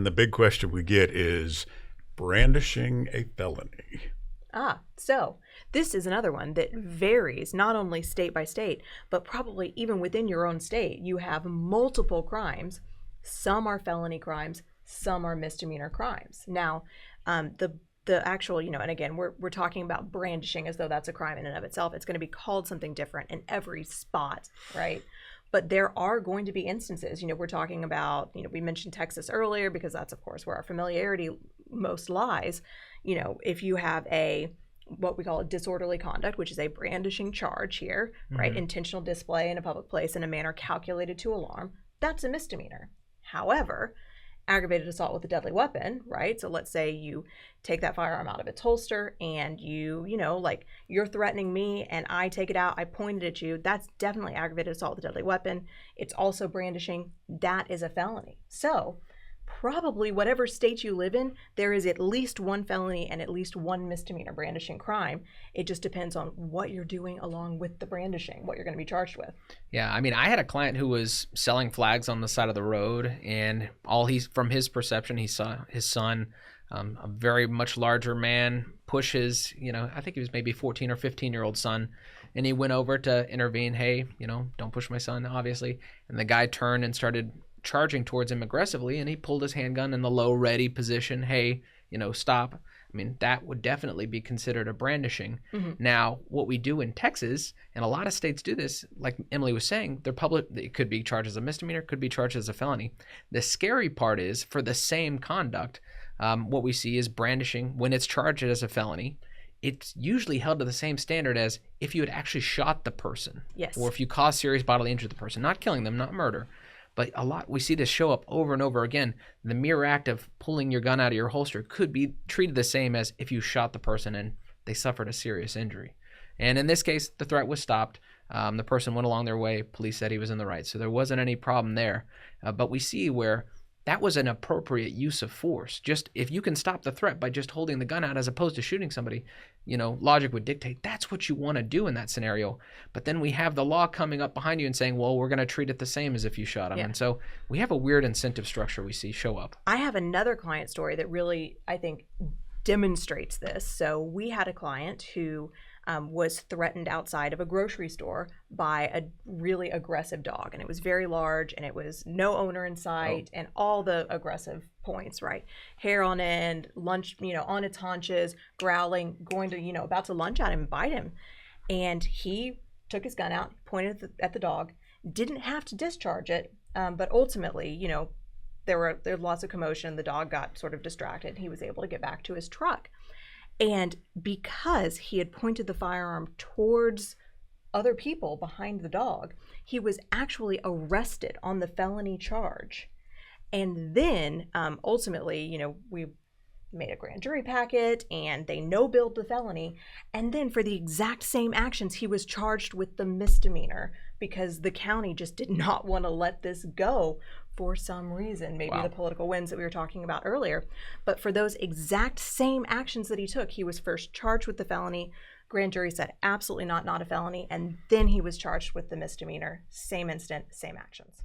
And the big question we get is brandishing a felony. So this is another one that varies not only state by state, but probably even within your own state. You have multiple crimes. Some are felony crimes, some are misdemeanor crimes. Now, the actual, and again, we're talking about brandishing as though that's a crime in and of itself. It's going to be called something different in every spot, right? But there are going to be instances, we're talking about, we mentioned Texas earlier because that's, of course, where our familiarity most lies. If you have what we call a disorderly conduct, which is a brandishing charge here, right? Intentional display in a public place in a manner calculated to alarm, that's a misdemeanor. However, aggravated assault with a deadly weapon, right? So let's say you take that firearm out of its holster and you're threatening me and I take it out, I point it at you. That's definitely aggravated assault with a deadly weapon. It's also brandishing. That is a felony. So probably whatever state you live in, there is at least one felony and at least one misdemeanor brandishing crime. It just depends on what you're doing along with the brandishing, what you're going to be charged with. Yeah, I had a client who was selling flags on the side of the road, and from his perception, he saw his son, a very much larger man, push his, I think he was maybe 14 or 15-year-old son, and he went over to intervene. Hey, don't push my son, obviously. And the guy turned and started charging towards him aggressively, and he pulled his handgun in the low ready position. Hey, stop. That would definitely be considered a brandishing. Now, what we do in Texas, and a lot of states do this, like Emily was saying, it could be charged as a misdemeanor, could be charged as a felony. The scary part is, for the same conduct, what we see is brandishing. When it's charged as a felony, it's usually held to the same standard as if you had actually shot the person. Yes. Or if you caused serious bodily injury to the person, not killing them, not murder. But we see this show up over and over again. The mere act of pulling your gun out of your holster could be treated the same as if you shot the person and they suffered a serious injury. And in this case, the threat was stopped. The person went along their way. Police said he was in the right. So there wasn't any problem there. But we see where that was an appropriate use of force. Just if you can stop the threat by just holding the gun out as opposed to shooting somebody, logic would dictate that's what you want to do in that scenario. But then we have the law coming up behind you and saying, well, we're going to treat it the same as if you shot him. Yeah. And so we have a weird incentive structure we see show up. I have another client story that really, I think, demonstrates this. So we had a client who was threatened outside of a grocery store by a really aggressive dog, and it was very large, and it was no owner in sight, and all the aggressive points, right? Hair on end, lunge, on its haunches, growling, going to, about to lunge at him and bite him. And he took his gun out, pointed at the dog, didn't have to discharge it, but ultimately, there was lots of commotion. The dog got sort of distracted. He was able to get back to his truck. And because he had pointed the firearm towards other people behind the dog, he was actually arrested on the felony charge. And then ultimately, we made a grand jury packet and they no-billed the felony. And then for the exact same actions, he was charged with the misdemeanor because the county just did not want to let this go for some reason, maybe the political winds that we were talking about earlier. But for those exact same actions that he took, he was first charged with the felony. Grand jury said absolutely not a felony. And then he was charged with the misdemeanor. Same instant, same actions.